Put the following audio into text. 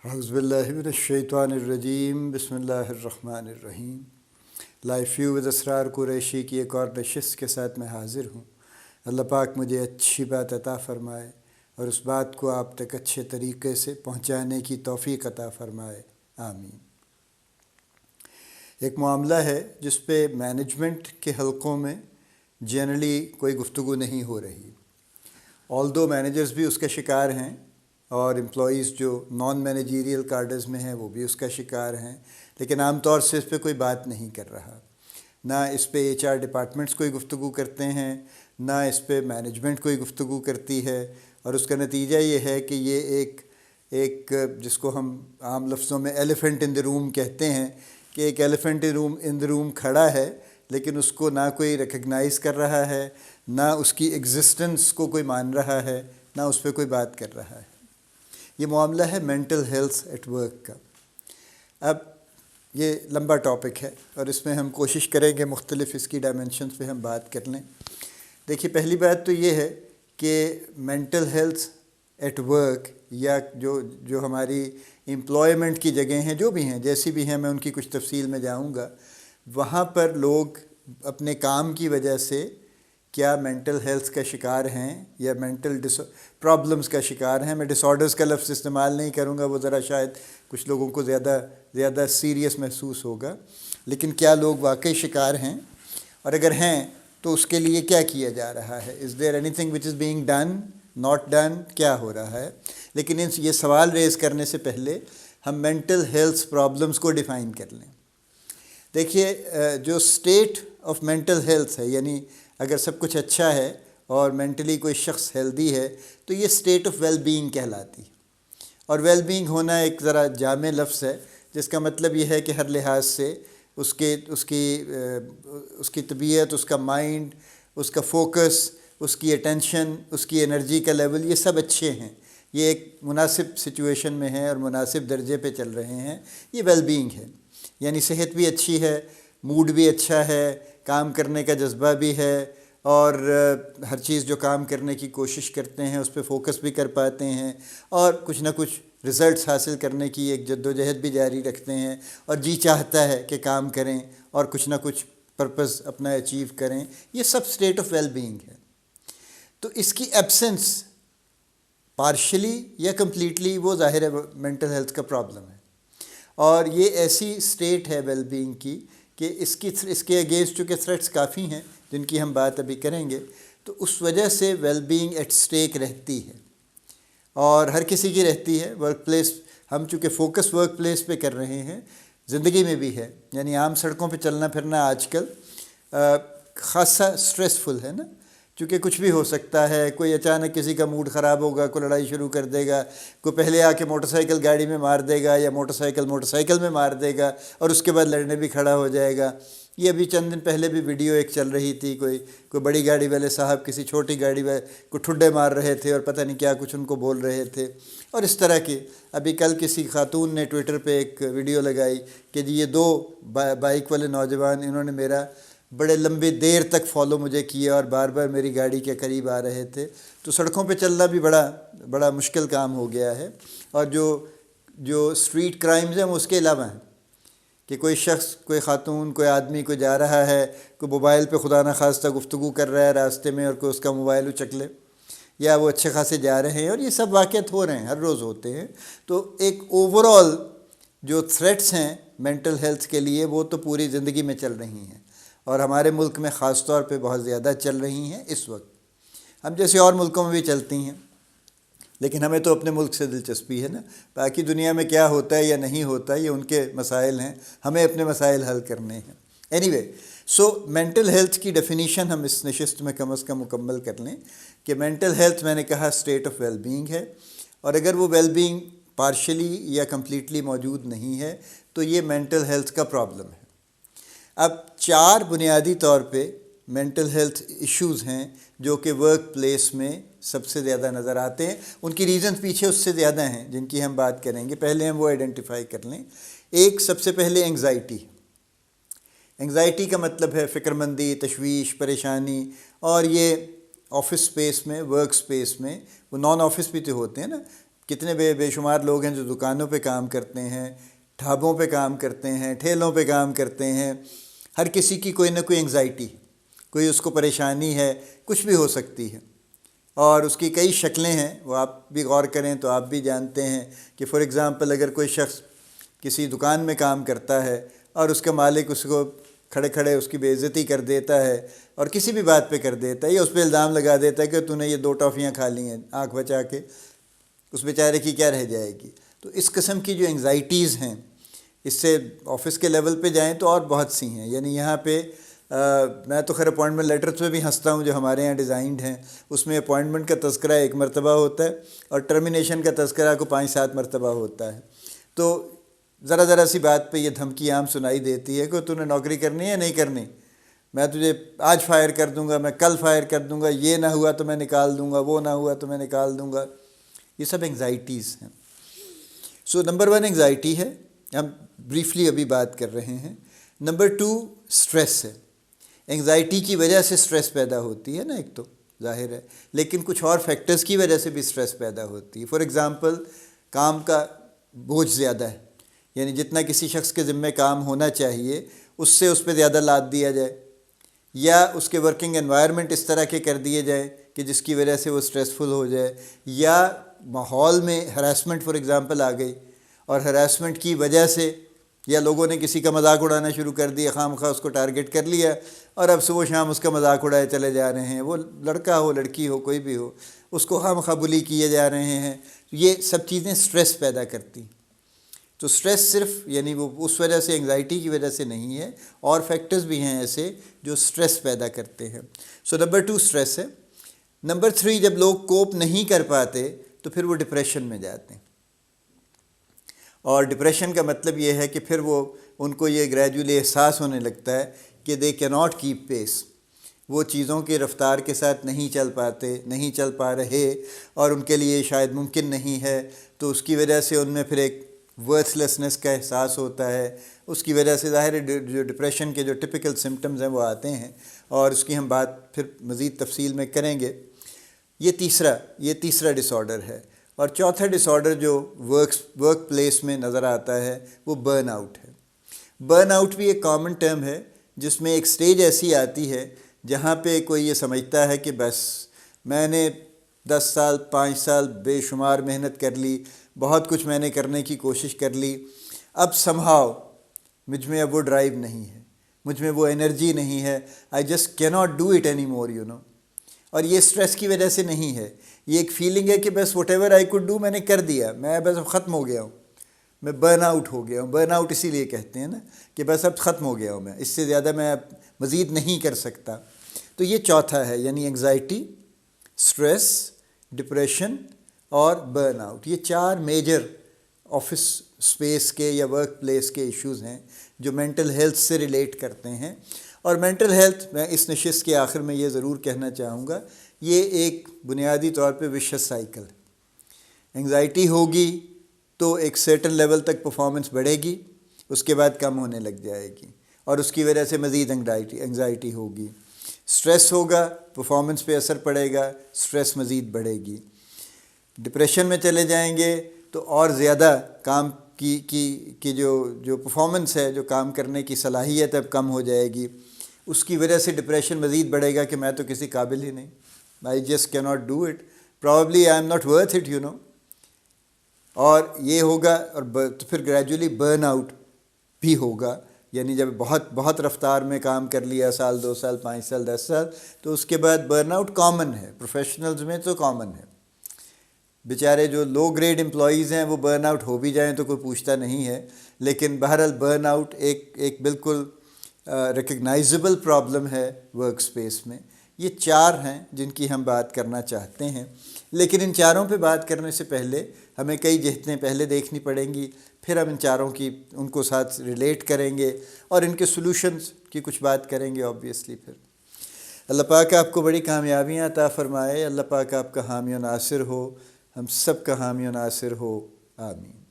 اعوذ باللہ من الشیطان الرجیم، بسم اللہ الرحمن الرحیم۔ لائف ویو ود اسرار قریشی کی ایک اور نشست کے ساتھ میں حاضر ہوں۔ اللہ پاک مجھے اچھی بات عطا فرمائے اور اس بات کو آپ تک اچھے طریقے سے پہنچانے کی توفیق عطا فرمائے، آمین۔ ایک معاملہ ہے جس پہ مینجمنٹ کے حلقوں میں جنرلی کوئی گفتگو نہیں ہو رہی، آلدو مینیجرز بھی اس کا شکار ہیں اور امپلائیز جو نان مینیجیریل کارڈرز میں ہیں وہ بھی اس کا شکار ہیں، لیکن عام طور سے اس پہ کوئی بات نہیں کر رہا۔ نہ اس پہ ایچ آر ڈپارٹمنٹس کوئی گفتگو کرتے ہیں، نہ اس پہ مینجمنٹ کوئی گفتگو کرتی ہے، اور اس کا نتیجہ یہ ہے کہ یہ ایک جس کو ہم عام لفظوں میں ایلیفنٹ ان دی روم کہتے ہیں، کہ ایک ایلیفنٹ ان دی روم کھڑا ہے، لیکن اس کو نہ کوئی ریکگنائز کر رہا ہے، نہ اس کی ایگزسٹنس کو کوئی مان رہا ہے، نہ اس پہ کوئی بات کر رہا ہے۔ یہ معاملہ ہے مینٹل ہیلتھ ایٹ ورک کا۔ اب یہ لمبا ٹاپک ہے اور اس میں ہم کوشش کریں کہ مختلف اس کی ڈائمینشنز پہ ہم بات کر لیں۔ دیکھیے، پہلی بات تو یہ ہے کہ مینٹل ہیلتھ ایٹ ورک یا جو ہماری امپلائمنٹ کی جگہیں ہیں، جو بھی ہیں، جیسی بھی ہیں، میں ان کی کچھ تفصیل میں جاؤں گا، وہاں پر لوگ اپنے کام کی وجہ سے کیا مینٹل ہیلتھ کا شکار ہیں یا مینٹل پرابلمس کا شکار ہیں۔ میں ڈس آرڈرز کا لفظ استعمال نہیں کروں گا، وہ ذرا شاید کچھ لوگوں کو زیادہ سیریس محسوس ہوگا، لیکن کیا لوگ واقعی شکار ہیں، اور اگر ہیں تو اس کے لیے کیا کیا جا رہا ہے؟ از there any thing which is being done, not done, کیا ہو رہا ہے؟ لیکن یہ سوال ریز کرنے سے پہلے ہم مینٹل ہیلتھ پرابلمس کو ڈیفائن کر لیں۔ دیکھیے، جو اسٹیٹ آف مینٹل ہیلتھ ہے، یعنی اگر سب کچھ اچھا ہے اور مینٹلی کوئی شخص ہیلدی ہے تو یہ اسٹیٹ آف ویل بینگ کہلاتی ہے۔ اور ویل بینگ ہونا ایک ذرا جامع لفظ ہے، جس کا مطلب یہ ہے کہ ہر لحاظ سے اس کی طبیعت، اس کا مائنڈ، اس کا فوکس، اس کی اٹینشن، اس کی انرجی کا لیول، یہ سب اچھے ہیں، یہ ایک مناسب سچویشن میں ہیں اور مناسب درجے پہ چل رہے ہیں، یہ ویل بینگ ہے۔ یعنی صحت بھی اچھی ہے، موڈ بھی اچھا ہے، کام کرنے کا جذبہ بھی ہے، اور ہر چیز جو کام کرنے کی کوشش کرتے ہیں اس پہ فوکس بھی کر پاتے ہیں، اور کچھ نہ کچھ رزلٹس حاصل کرنے کی ایک جد و جہد بھی جاری رکھتے ہیں، اور جی چاہتا ہے کہ کام کریں اور کچھ نہ کچھ پرپز اپنا اچیو کریں۔ یہ سب اسٹیٹ آف ویل بینگ ہے۔ تو اس کی ایبسنس پارشلی یا کمپلیٹلی وہ ظاہر ہے مینٹل ہیلتھ کا پرابلم ہے، اور یہ ایسی اسٹیٹ ہے ویل بینگ کی کہ اس کے اگینسٹ چونکہ تھریٹس کافی ہیں جن کی ہم بات ابھی کریں گے، تو اس وجہ سے ویل بینگ ایٹ سٹیک رہتی ہے، اور ہر کسی کی رہتی ہے۔ ورک پلیس، ہم چونکہ فوکس ورک پلیس پہ کر رہے ہیں، زندگی میں بھی ہے، یعنی عام سڑکوں پہ چلنا پھرنا آج کل خاصا سٹریسفل ہے نا، چونکہ کچھ بھی ہو سکتا ہے، کوئی اچانک کسی کا موڈ خراب ہوگا، کوئی لڑائی شروع کر دے گا، کوئی پہلے آ کے موٹر سائیکل گاڑی میں مار دے گا، یا موٹر سائیکل میں مار دے گا، اور اس کے بعد لڑنے بھی کھڑا ہو جائے گا۔ یہ ابھی چند دن پہلے بھی ویڈیو ایک چل رہی تھی، کوئی بڑی گاڑی والے صاحب کسی چھوٹی گاڑی والے کو ٹھڈے مار رہے تھے اور پتہ نہیں کیا کچھ ان کو بول رہے تھے، اور اس طرح کے۔ ابھی کل کسی خاتون نے ٹویٹر پہ ایک ویڈیو لگائی کہ جی یہ دو بائک والے نوجوان، انہوں نے میرا بڑے لمبے دیر تک فالو مجھے کیا اور بار بار میری گاڑی کے قریب آ رہے تھے۔ تو سڑکوں پہ چلنا بھی بڑا مشکل کام ہو گیا ہے، اور جو اسٹریٹ کرائمز ہیں وہ اس کے علاوہ ہیں کہ کوئی شخص، کوئی خاتون، کوئی آدمی کوئی جا رہا ہے، کوئی موبائل پہ خدا نخواستہ گفتگو کر رہا ہے راستے میں، اور کوئی اس کا موبائل اچک لے، یا وہ اچھے خاصے جا رہے ہیں، اور یہ سب واقعات ہو رہے ہیں، ہر روز ہوتے ہیں۔ تو ایک اوور آل جو تھریٹس ہیں مینٹل ہیلتھ کے لیے، وہ تو پوری زندگی میں چل رہی ہیں، اور ہمارے ملک میں خاص طور پہ بہت زیادہ چل رہی ہیں اس وقت۔ ہم جیسے اور ملکوں میں بھی چلتی ہیں، لیکن ہمیں تو اپنے ملک سے دلچسپی ہے نا، باقی دنیا میں کیا ہوتا ہے یا نہیں ہوتا ہے یہ ان کے مسائل ہیں، ہمیں اپنے مسائل حل کرنے ہیں۔ اینی وے، سو مینٹل ہیلتھ کی ڈیفینیشن ہم اس نشست میں کم از کم مکمل کر لیں کہ مینٹل ہیلتھ، میں نے کہا، اسٹیٹ آف ویل بینگ ہے، اور اگر وہ ویل بینگ پارشلی یا کمپلیٹلی موجود نہیں ہے تو یہ مینٹل ہیلتھ کا پرابلم ہے۔ اب 4 بنیادی طور پہ مینٹل ہیلتھ ایشوز ہیں جو کہ ورک پلیس میں سب سے زیادہ نظر آتے ہیں، ان کی ریزنز پیچھے اس سے زیادہ ہیں جن کی ہم بات کریں گے، پہلے ہم وہ آئیڈینٹیفائی کر لیں۔ ایک سب سے پہلے انگزائٹی کا مطلب ہے فکر مندی، تشویش، پریشانی، اور یہ آفس سپیس میں، ورک سپیس میں، وہ نان آفس بھی تو ہوتے ہیں نا، کتنے بے شمار لوگ ہیں جو دکانوں پہ کام کرتے ہیں، ڈھابوں پہ کام کرتے ہیں، ٹھیلوں پہ کام کرتے ہیں. ہر کسی کی کوئی نہ کوئی انگزائٹی، کوئی اس کو پریشانی ہے، کچھ بھی ہو سکتی ہے، اور اس کی کئی شکلیں ہیں. وہ آپ بھی غور کریں تو آپ بھی جانتے ہیں کہ فار ایگزامپل اگر کوئی شخص کسی دکان میں کام کرتا ہے اور اس کا مالک اس کو کھڑے کھڑے اس کی بے عزتی کر دیتا ہے اور کسی بھی بات پہ کر دیتا ہے، یا اس پہ الزام لگا دیتا ہے کہ تو نے یہ 2 ٹافیاں کھا لی ہیں آنکھ بچا کے، اس بیچارے کی کیا رہ جائے گی. تو اس قسم کی جو انگزائٹیز ہیں، اس سے آفس کے لیول پہ جائیں تو اور بہت سی ہیں. یعنی یہاں پہ میں تو خیر اپوائنٹمنٹ لیٹرز پہ بھی ہنستا ہوں جو ہمارے یہاں ڈیزائنڈ ہیں. اس میں اپوائنٹمنٹ کا تذکرہ 1 مرتبہ ہوتا ہے اور ٹرمینیشن کا تذکرہ کو 5-7 مرتبہ ہوتا ہے. تو ذرا سی بات پہ یہ دھمکی عام سنائی دیتی ہے کہ تو نے نوکری کرنی ہے یا نہیں کرنی، میں تجھے آج فائر کر دوں گا، میں کل فائر کر دوں گا، یہ نہ ہوا تو میں نکال دوں گا، وہ نہ ہوا تو میں نکال دوں گا. یہ سب انگزائٹیز ہیں. سو نمبر 1 انگزائٹی ہے، ہم بریفلی ابھی بات کر رہے ہیں. نمبر 2 اسٹریس ہے. انگزائٹی کی وجہ سے اسٹریس پیدا ہوتی ہے نا، ایک تو ظاہر ہے، لیکن کچھ اور فیکٹرز کی وجہ سے بھی اسٹریس پیدا ہوتی ہے. فار ایگزامپل کام کا بوجھ زیادہ ہے، یعنی جتنا کسی شخص کے ذمہ کام ہونا چاہیے اس سے اس پہ زیادہ لاد دیا جائے، یا اس کے ورکنگ انوائرمنٹ اس طرح کے کر دیے جائیں کہ جس کی وجہ سے وہ اسٹریسفل ہو جائے، یا ماحول میں ہراسمنٹ فار ایگزامپل آ گئی اور ہراسمنٹ کی وجہ سے یا لوگوں نے کسی کا مذاق اڑانا شروع کر دیا، خواہ مخواہ اس کو ٹارگٹ کر لیا اور اب صبح شام اس کا مذاق اڑائے چلے جا رہے ہیں. وہ لڑکا ہو لڑکی ہو کوئی بھی ہو، اس کو خواہ مخواہ بلی کیے جا رہے ہیں. یہ سب چیزیں اسٹریس پیدا کرتی. تو اسٹریس صرف یعنی وہ اس وجہ سے انگزائٹی کی وجہ سے نہیں ہے، اور فیکٹرز بھی ہیں ایسے جو اسٹریس پیدا کرتے ہیں. سو نمبر 2 اسٹریس ہے. نمبر 3 جب لوگ کوپ نہیں کر پاتے تو پھر وہ ڈپریشن میں جاتے ہیں، اور ڈپریشن کا مطلب یہ ہے کہ پھر وہ ان کو یہ گریجولی احساس ہونے لگتا ہے کہ دے کی ناٹ کیپ پیس، وہ چیزوں کی رفتار کے ساتھ نہیں چل پاتے، نہیں چل پا رہے، اور ان کے لیے شاید ممکن نہیں ہے. تو اس کی وجہ سے ان میں پھر ایک ورتھ لیسنس کا احساس ہوتا ہے. اس کی وجہ سے ظاہر جو ڈپریشن کے جو ٹپیکل سمٹمز ہیں وہ آتے ہیں، اور اس کی ہم بات پھر مزید تفصیل میں کریں گے. یہ تیسرا ڈس آرڈر ہے. اور چوتھا ڈس آرڈر جو ورک پلیس میں نظر آتا ہے وہ برن آؤٹ ہے. برن آؤٹ بھی ایک کامن ٹرم ہے جس میں ایک سٹیج ایسی آتی ہے جہاں پہ کوئی یہ سمجھتا ہے کہ بس میں نے 10 سال 5 سال بے شمار محنت کر لی، بہت کچھ میں نے کرنے کی کوشش کر لی، اب سمہاؤ مجھ میں اب وہ ڈرائیو نہیں ہے، مجھ میں وہ انرجی نہیں ہے، I just cannot do it anymore you know. اور یہ سٹریس کی وجہ سے نہیں ہے، یہ ایک فیلنگ ہے کہ بس what ever I could do میں نے کر دیا، میں بس اب ختم ہو گیا ہوں، میں برن آؤٹ ہو گیا ہوں. برن آؤٹ اسی لیے کہتے ہیں نا کہ بس اب ختم ہو گیا ہوں، میں اس سے زیادہ میں اب مزید نہیں کر سکتا. تو یہ چوتھا ہے، یعنی انگزائٹی، سٹریس، ڈپریشن اور برن آؤٹ. یہ 4 میجر آفس اسپیس کے یا ورک پلیس کے ایشوز ہیں جو مینٹل ہیلتھ سے ریلیٹ کرتے ہیں. اور مینٹل ہیلتھ، میں اس نشست کے آخر میں یہ ضرور کہنا چاہوں گا، یہ ایک بنیادی طور پہ وشس سائیکل ہے. انگزائٹی ہوگی تو ایک سرٹن لیول تک پرفارمنس بڑھے گی، اس کے بعد کم ہونے لگ جائے گی، اور اس کی وجہ سے مزید انگزائٹی ہوگی. سٹریس ہوگا، پرفارمنس پہ اثر پڑے گا، سٹریس مزید بڑھے گی. ڈپریشن میں چلے جائیں گے تو اور زیادہ کام کی جو پرفارمنس ہے، جو کام کرنے کی صلاحیت اب کم ہو جائے گی. اس کی وجہ سے ڈپریشن مزید بڑھے گا کہ میں تو کسی قابل ہی نہیں، I just cannot do it, probably I am not worth it you know. اور یہ ہوگا، اور تو پھر گریجولی برن آؤٹ بھی ہوگا. یعنی جب بہت رفتار میں کام کر لیا، 1 سال 2 سال 5 سال 10 سال، تو اس کے بعد برن آؤٹ کامن ہے، پروفیشنلز میں تو کامن ہے. بیچارے جو لو گریڈ امپلائیز ہیں وہ برن آؤٹ ہو بھی جائیں تو کوئی پوچھتا نہیں ہے، لیکن بہرحال برن آؤٹ ایک بالکل ریکگنائزبل پرابلم ہے ورک سپیس میں. یہ 4 ہیں جن کی ہم بات کرنا چاہتے ہیں، لیکن ان 4 پہ بات کرنے سے پہلے ہمیں کئی جہتیں پہلے دیکھنی پڑیں گی، پھر ہم ان 4 کی ان کو ساتھ ریلیٹ کریں گے اور ان کے سلوشنز کی کچھ بات کریں گے آبویسلی. پھر اللہ پاک آپ کو بڑی کامیابیاں عطا فرمائے، اللہ پاک آپ کا حامی و ناصر ہو، ہم سب کا حامی و ناصر ہو، آمین.